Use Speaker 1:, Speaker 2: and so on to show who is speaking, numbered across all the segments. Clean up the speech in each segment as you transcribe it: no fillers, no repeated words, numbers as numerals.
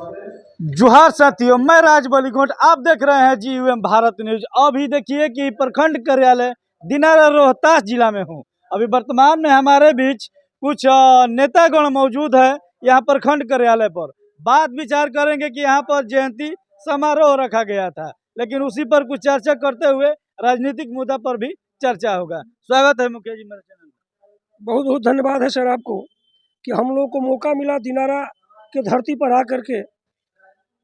Speaker 1: जोहार साथियों, मैं राज बलीगोट, आप देख रहे हैं GUM भारत न्यूज। अभी देखिए कि प्रखंड कार्यालय दिनारा रोहतास जिला में हूँ। अभी वर्तमान में हमारे बीच कुछ नेतागण मौजूद है यहाँ प्रखंड कार्यालय पर। बात विचार करेंगे कि यहाँ पर जयंती समारोह रखा गया था, लेकिन उसी पर कुछ चर्चा करते हुए राजनीतिक मुद्दा पर भी चर्चा होगा। स्वागत है मुखिया जी मेरे चैनल में।
Speaker 2: बहुत बहुत धन्यवाद है सर आपको कि हम लोग को मौका मिला दिनारा के धरती पर आकर के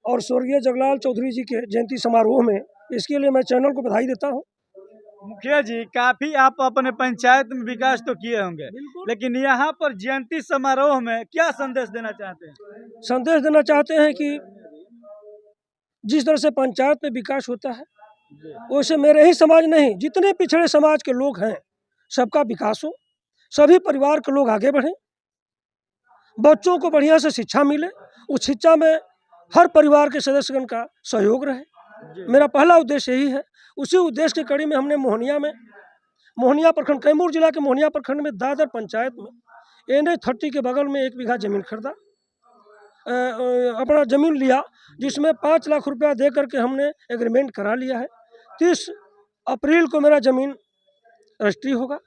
Speaker 2: और स्वर्गीय जगलाल चौधरी जी के जयंती समारोह में। इसके लिए मैं चैनल को बधाई देता हूं।
Speaker 1: मुखिया जी, काफी आप अपने पंचायत में विकास तो किए होंगे, लेकिन यहाँ पर जयंती समारोह में क्या संदेश देना चाहते हैं?
Speaker 2: संदेश देना चाहते हैं कि जिस तरह से पंचायत में विकास होता है वैसे मेरे ही समाज नहीं, जितने पिछड़े समाज के लोग हैं सबका विकास हो, सभी परिवार के लोग आगे बढ़ें, बच्चों को बढ़िया से शिक्षा मिले, उस शिक्षा में हर परिवार के सदस्यगण का सहयोग रहे। मेरा पहला उद्देश्य यही है। उसी उद्देश्य की कड़ी में हमने मोहनिया प्रखंड, कैमूर जिला के मोहनिया प्रखंड में दादर पंचायत में NH30 के बगल में 1 बीघा जमीन खरीदा, अपना जमीन लिया, जिसमें 5 लाख रुपया दे करके हमने एग्रीमेंट करा लिया है। 30 अप्रैल को मेरा जमीन रजिस्ट्री होगा।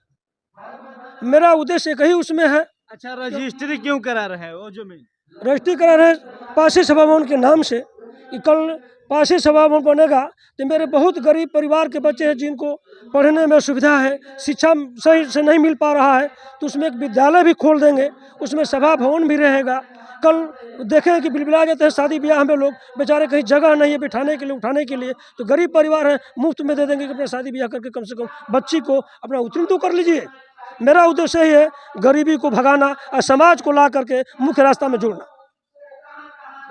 Speaker 2: मेरा उद्देश्य कहीं उसमें है।
Speaker 1: अच्छा, रजिस्ट्री क्यों करा रहे हैं? वो जमीन
Speaker 2: रजिस्ट्री करा रहे पासी सभा भवन के नाम से कि कल पासी सभा भवन बनेगा तो मेरे बहुत गरीब परिवार के बच्चे हैं जिनको पढ़ने में सुविधा है, शिक्षा सही से नहीं मिल पा रहा है, तो उसमें एक विद्यालय भी खोल देंगे, उसमें सभा भवन भी रहेगा। कल देखें कि बिलबिला जाते हैं शादी ब्याह में लोग, बेचारे कहीं जगह नहीं है बिठाने के लिए, उठाने के लिए, तो गरीब परिवार है, मुफ्त में दे देंगे कि अपना शादी ब्याह करके कम से कम बच्ची को अपना उत्तीर्ण तो कर लीजिए। मेरा उद्देश्य यही है, गरीबी को भगाना और समाज को ला करके मुख्य रास्ता में जोड़ना।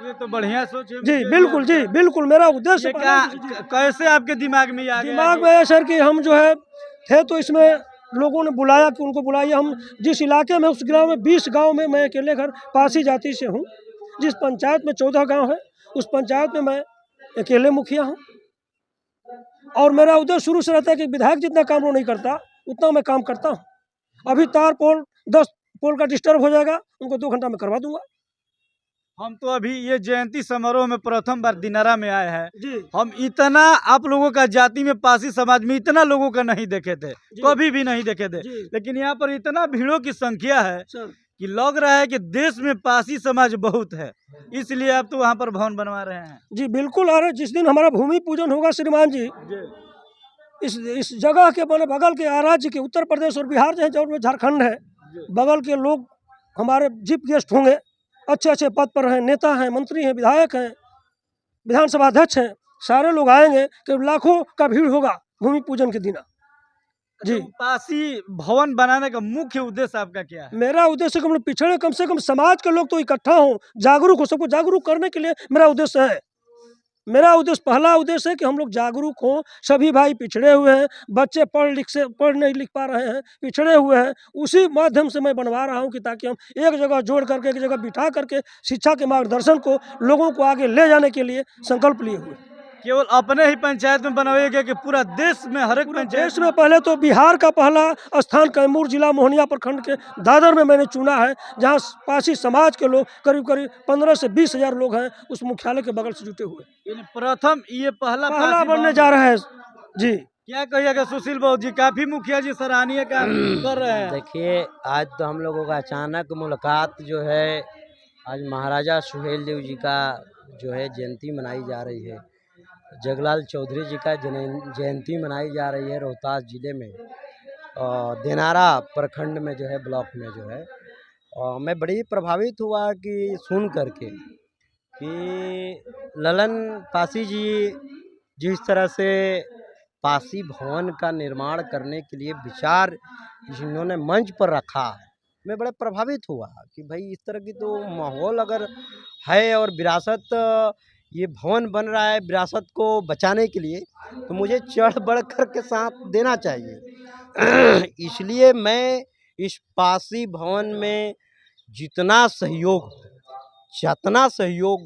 Speaker 1: ये तो बढ़िया सोच है
Speaker 2: जी बिल्कुल, जी बिल्कुल, मेरा उद्देश्य
Speaker 1: कैसे आपके दिमाग में आ गया?
Speaker 2: दिमाग में है सर कि हम जो है थे तो इसमें लोगों ने बुलाया कि उनको बुलाइए। हम जिस इलाके में, उस गांव में 20 गांव में मैं अकेले घर पासी जाति से हूं। जिस पंचायत में 14 गांव है, उस पंचायत में मैं अकेले मुखिया हूं। और मेरा उद्देश्य शुरू से रहता है कि विधायक जितना काम वो नहीं करता उतना मैं काम करता हूँ। अभी तार पोल 10 पोल का डिस्टर्ब हो जाएगा, उनको 2 घंटा में करवा दूंगा।
Speaker 1: हम तो अभी ये जयंती समारोह में प्रथम बार दिनारा में आए हैं
Speaker 2: जी।
Speaker 1: हम इतना आप लोगों का जाति में, पासी समाज में इतना लोगों का नहीं देखे थे, कभी भी नहीं देखे थे, लेकिन यहाँ पर इतना भीड़ों की संख्या है कि लग रहा है कि देश में पासी समाज बहुत है, इसलिए आप तो वहाँ पर भवन बनवा रहे हैं।
Speaker 2: जी बिल्कुल। अरे जिस दिन हमारा भूमि पूजन होगा श्रीमान जी, इस जगह के बगल के राज्य के उत्तर प्रदेश और बिहार जो झारखंड है, बगल के लोग हमारे चीफ गेस्ट होंगे, अच्छे अच्छे पद पर हैं, नेता हैं, मंत्री हैं, विधायक हैं, विधानसभा अध्यक्ष हैं, सारे लोग आएंगे कि लाखों का भीड़ होगा भूमि पूजन के दिन। जी।
Speaker 1: पासी भवन बनाने का मुख्य उद्देश्य आपका क्या है?
Speaker 2: मेरा उद्देश्य कि पिछड़े कम से कम समाज के लोग तो इकट्ठा हों, जागरूक हो, सबको जागरूक करने के लिए मेरा उद्देश्य है। मेरा उद्देश्य, पहला उद्देश्य है कि हम लोग जागरूक हों। सभी भाई पिछड़े हुए हैं, बच्चे पढ़ नहीं लिख पा रहे हैं, पिछड़े हुए हैं, उसी माध्यम से मैं बनवा रहा हूं कि ताकि हम एक जगह जोड़ करके, एक जगह बिठा करके शिक्षा के मार्गदर्शन को लोगों को आगे ले जाने के लिए संकल्प लिए हुए।
Speaker 1: केवल अपने ही पंचायत में बनवाइएगा कि पूरा देश में, हर एक पंचायत
Speaker 2: देश में? पहले तो बिहार का पहला स्थान कैमूर जिला मोहनिया प्रखंड के दादर में मैंने चुना है, जहां पासी समाज के लोग करीब 15 से 20 हजार लोग हैं, उस मुख्यालय के बगल से जुटे हुए।
Speaker 1: प्रथम ये पहला
Speaker 2: बनने जा रहा है। जी,
Speaker 1: क्या कहिएगा सुशील बाबू जी? काफी मुखिया जी सराहनीय काम कर रहे हैं।
Speaker 3: देखिए, आज तो हम लोगों का अचानक मुलाकात जो है, आज महाराजा सुहेलदेव जी का जो है जयंती मनाई जा रही है, जगलाल चौधरी जी का जयंती मनाई जा रही है रोहतास जिले में, और दिनारा प्रखंड में जो है, ब्लॉक में जो है। और मैं बड़ी प्रभावित हुआ कि सुन करके कि ललन पासी जी जिस तरह से पासी भवन का निर्माण करने के लिए विचार जिन्होंने मंच पर रखा है, मैं बड़ा प्रभावित हुआ कि भाई इस तरह की तो माहौल अगर है और विरासत, ये भवन बन रहा है विरासत को बचाने के लिए, तो मुझे चढ़ बढ़ कर के साथ देना चाहिए। इसलिए मैं इस पासी भवन में जितना सहयोग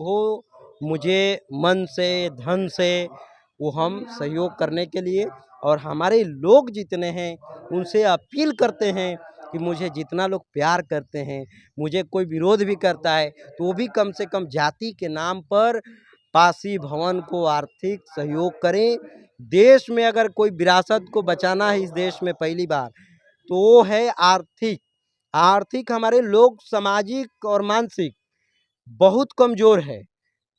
Speaker 3: हो मुझे मन से, धन से, वो हम सहयोग करने के लिए, और हमारे लोग जितने हैं उनसे अपील करते हैं कि मुझे जितना लोग प्यार करते हैं, मुझे कोई विरोध भी करता है तो वो भी कम से कम जाति के नाम पर पासी भवन को आर्थिक सहयोग करें। देश में अगर कोई विरासत को बचाना है इस देश में पहली बार तो वो है आर्थिक। आर्थिक हमारे लोग सामाजिक और मानसिक बहुत कमज़ोर है,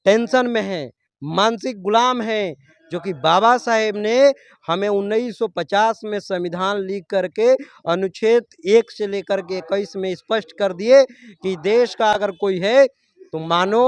Speaker 3: टेंशन में है, मानसिक गुलाम हैं, जो कि बाबा साहेब ने हमें 1950 में संविधान लिख करके अनुच्छेद 1 से लेकर के 21 में स्पष्ट कर दिए कि देश का अगर कोई है तो मानो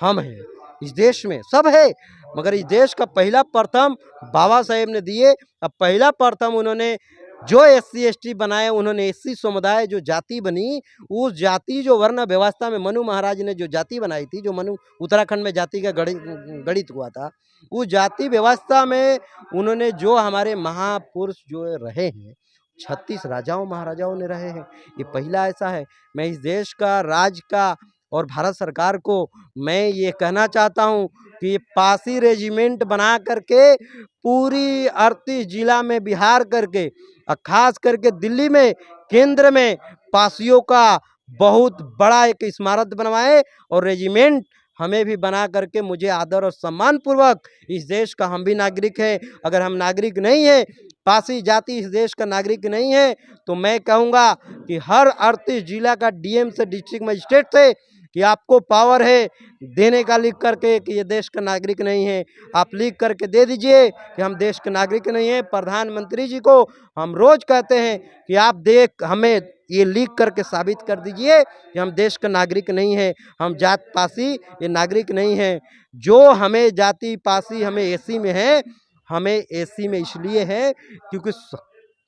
Speaker 3: हम हैं। इस देश में सब है, मगर इस देश का पहला प्रथम बाबा साहेब ने दिए। अब पहला प्रथम उन्होंने जो SC ST बनाए, उन्होंने SC समुदाय जो जाति बनी, उस जाति जो वर्ण व्यवस्था में मनु महाराज ने जो जाति बनाई थी, जो मनु उत्तराखंड में जाति का गणित हुआ था, उस जाति व्यवस्था में उन्होंने जो हमारे महापुरुष जो रहे हैं, 36 राजाओं महाराजाओं ने रहे हैं, ये पहला ऐसा है। मैं इस देश का राज्य का और भारत सरकार को मैं ये कहना चाहता हूँ कि ये पासी रेजिमेंट बना करके पूरी 38 जिला में बिहार करके और खास करके दिल्ली में केंद्र में पासियों का बहुत बड़ा एक स्मारक बनवाए और रेजिमेंट हमें भी बना करके मुझे आदर और सम्मान पूर्वक इस देश का हम भी नागरिक हैं। अगर हम नागरिक नहीं हैं, पासी जाति इस देश का नागरिक नहीं है, तो मैं कहूँगा कि हर 38 जिला का DM से डिस्ट्रिक्ट मजिस्ट्रेट से कि आपको पावर है देने का लिख करके कि ये देश का नागरिक नहीं है, आप लिख करके दे दीजिए कि हम देश के नागरिक नहीं हैं। प्रधानमंत्री जी को हम रोज़ कहते हैं कि आप हमें ये लिख करके साबित कर दीजिए कि हम देश का नागरिक नहीं है, हम जात पासी ये नागरिक नहीं है। जो हमें जाति पासी हमें SC में है, हमें SC में इसलिए है क्योंकि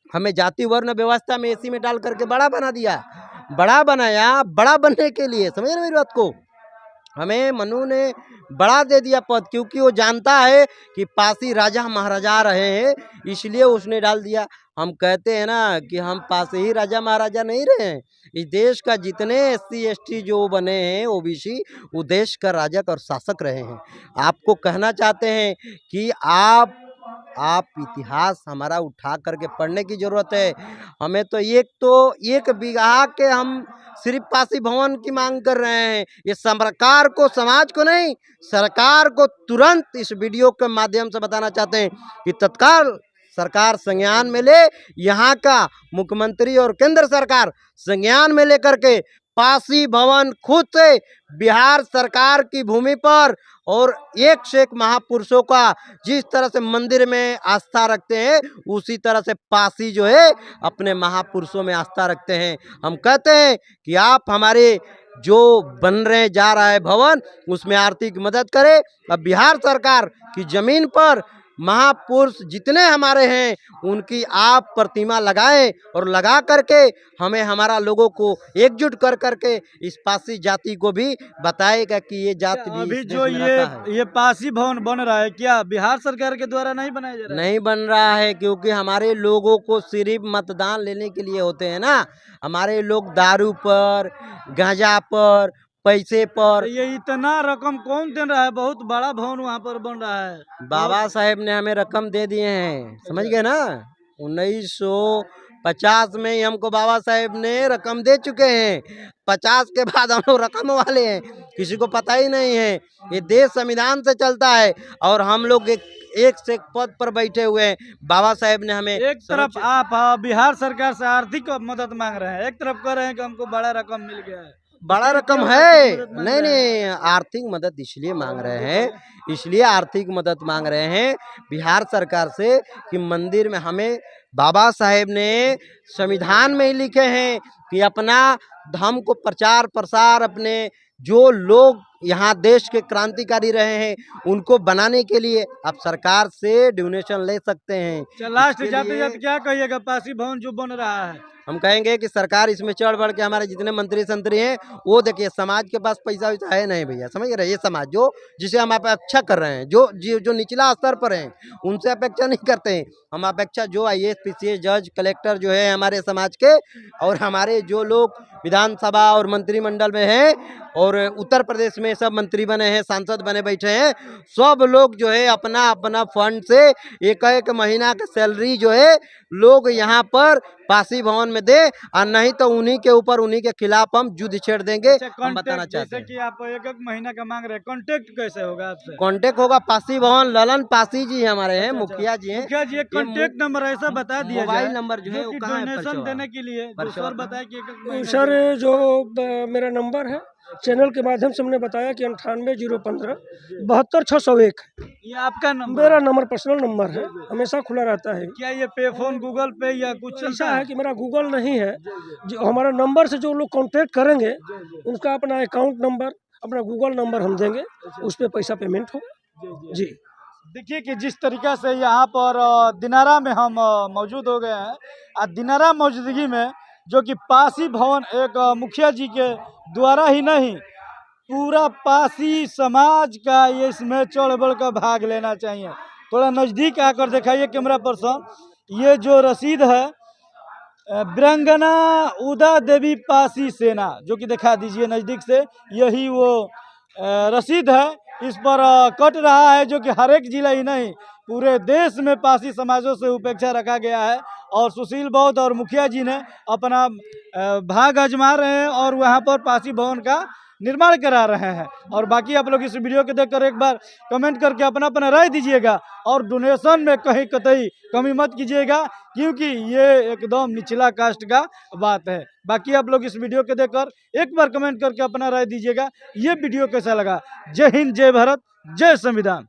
Speaker 3: हमें जाति वर्ण व्यवस्था में SC में डाल करके बड़ा बना दिया, बड़ा बनाया, बड़ा बनने के लिए, समझ रहे मेरी बात को, हमें मनु ने बड़ा दे दिया पद, क्योंकि वो जानता है कि पासी राजा महाराजा रहे हैं, इसलिए उसने डाल दिया। हम कहते हैं ना कि हम पासी ही राजा महाराजा नहीं रहे हैं। इस देश का जितने SC ST जो बने हैं OBC, वो देश का राजा और शासक रहे हैं। आपको कहना चाहते हैं कि आप इतिहास हमारा उठा करके पढ़ने की ज़रूरत है। हमें तो एक बीघा के हम सिर्फ पासी भवन की मांग कर रहे हैं। ये सरकार को, समाज को नहीं, सरकार को तुरंत इस वीडियो के माध्यम से बताना चाहते हैं कि तत्काल सरकार संज्ञान में ले, यहाँ का मुख्यमंत्री और केंद्र सरकार संज्ञान में लेकर के पासी भवन खुद से बिहार सरकार की भूमि पर और एक से एक महापुरुषों का जिस तरह से मंदिर में आस्था रखते हैं, उसी तरह से पासी जो है अपने महापुरुषों में आस्था रखते हैं। हम कहते हैं कि आप हमारे जो बन रहे जा रहा है भवन, उसमें आर्थिक मदद करें। अब बिहार सरकार की ज़मीन पर महापुरुष जितने हमारे हैं उनकी आप प्रतिमा लगाएं और लगा करके हमें हमारा लोगों को एकजुट कर करके इस पासी जाति को भी बताएगा कि ये जाति भी
Speaker 1: अभी
Speaker 3: इस देश
Speaker 1: जो
Speaker 3: में रहता है।
Speaker 1: ये पासी भवन बन रहा है, क्या बिहार सरकार के द्वारा नहीं बनाया जा रहा है?
Speaker 3: नहीं बन रहा है, क्योंकि हमारे लोगों को सिर्फ मतदान लेने के लिए होते हैं ना। हमारे लोग दारू पर, गांजा पर, पैसे पर,
Speaker 1: ये इतना रकम कौन दे रहा है? बहुत बड़ा भवन वहाँ पर बन रहा है।
Speaker 3: बाबा साहेब ने हमें रकम दे दिए हैं, समझ गए ना। 1950 में ही हमको बाबा साहेब ने रकम दे चुके हैं। 50 के बाद हम लोग रकम वाले हैं, किसी को पता ही नहीं है। ये देश संविधान से चलता है और हम लोग एक से एक पद पर बैठे हुए हैं। बाबा साहेब ने हमें
Speaker 1: एक तरफ आप बिहार सरकार से आर्थिक मदद मांग रहे हैं, एक तरफ कह रहे हैं कि हमको बड़ा रकम मिल गया है।
Speaker 3: बड़ा रकम है, नहीं आर्थिक मदद इसलिए मांग रहे हैं, इसलिए आर्थिक मदद मांग रहे हैं बिहार सरकार से कि मंदिर में हमें बाबा साहेब ने संविधान में ही लिखे हैं कि अपना धर्म को प्रचार प्रसार अपने जो लोग यहाँ देश के क्रांतिकारी रहे हैं उनको बनाने के लिए आप सरकार से डोनेशन ले सकते हैं।
Speaker 1: लास्ट जाते जाते क्या कहिएगा पासी भवन जो बन रहा है?
Speaker 3: हम कहेंगे कि सरकार इसमें चढ़ बढ़ के हमारे जितने मंत्री संतरी हैं वो देखिए, समाज के पास पैसा वैसा है नहीं भैया, समझ रहे। ये समाज जो जिसे हम अपेक्षा कर रहे हैं, जो निचला स्तर पर हैं, उनसे अपेक्षा नहीं करते हैं हम। अपेक्षा जो IAS PCS जज कलेक्टर जो है हमारे समाज के, और हमारे जो लोग विधानसभा और मंत्रिमंडल में हैं और उत्तर प्रदेश में सब मंत्री बने हैं, सांसद बने बैठे हैं, सब लोग जो है अपना अपना फंड से एक महीना का सैलरी जो है लोग यहाँ पर पासी भवन में दे, और नहीं तो उन्हीं के ऊपर, उन्हीं के खिलाफ हम युद्ध छेड़ देंगे।
Speaker 1: अच्छा,
Speaker 3: हम बताना
Speaker 1: कांटेक्ट
Speaker 3: चाहते
Speaker 1: जैसे
Speaker 3: हैं।
Speaker 1: कि आप एक एक महीना का मांग रहे हैं, कांटेक्ट कैसे होगा आपसे?
Speaker 3: कांटेक्ट होगा पासी भवन, ललन पासी जी हमारे हैं,
Speaker 1: अच्छा,
Speaker 3: मुखिया जी हैं।
Speaker 1: मुखिया जी एक
Speaker 3: ये
Speaker 1: कांटेक्ट नंबर ऐसा बता दिया
Speaker 3: मोबाइल
Speaker 1: जाए
Speaker 3: नंबर जो है
Speaker 1: जो
Speaker 3: वो
Speaker 1: कि
Speaker 3: कहाँ है
Speaker 1: डोनेशन
Speaker 3: परचौरा?
Speaker 1: देने के लिए जो
Speaker 3: परचौरा
Speaker 1: सर बताया कि एक एक महीने
Speaker 2: सर
Speaker 1: के-
Speaker 2: जो मेरा नंबर है चैनल के माध्यम से हमने बताया कि 98 015 72 601
Speaker 1: ये आपका नंबर
Speaker 2: मेरा
Speaker 1: है।
Speaker 2: नंबर पर्सनल नंबर है, हमेशा खुला रहता है।
Speaker 1: क्या ये पे फोन गूगल पे या कुछ
Speaker 2: ऐसा
Speaker 1: चलता
Speaker 2: है
Speaker 1: है?
Speaker 2: कि मेरा गूगल नहीं है, जो हमारा नंबर से जो लोग कांटेक्ट करेंगे उनका अपना अकाउंट नंबर, अपना गूगल नंबर हम देंगे, उस पर पैसा पेमेंट होगा जी।
Speaker 1: देखिए कि जिस तरीका से यहाँ पर दिनारा में हम मौजूद हो गए हैं, और दिनारा मौजूदगी में जो कि पासी भवन एक मुखिया जी के द्वारा ही नहीं, पूरा पासी समाज का ये इसमें चढ़ बढ़ कर भाग लेना चाहिए। थोड़ा नज़दीक आकर दिखाइए कैमरा पर्सन, ये जो रसीद है वीरांगना उदा देवी पासी सेना, जो कि दिखा दीजिए नज़दीक से, यही वो रसीद है। इस पर कट रहा है, जो कि हर एक जिला ही नहीं पूरे देश में पासी समाजों से उपेक्षा रखा गया है। और सुशील बौद्ध और मुखिया जी ने अपना भाग आजमा रहे हैं और वहाँ पर पासी भवन का निर्माण करा रहे हैं। और बाकी आप लोग इस वीडियो को देखकर एक बार कमेंट करके अपना अपना राय दीजिएगा, और डोनेशन में कहीं कतई कमी मत कीजिएगा, क्योंकि ये एकदम निचला कास्ट का बात है। बाकी आप लोग इस वीडियो को देखकर एक बार कमेंट करके अपना राय दीजिएगा, ये वीडियो कैसा लगा। जय हिंद, जय भारत, जय संविधान।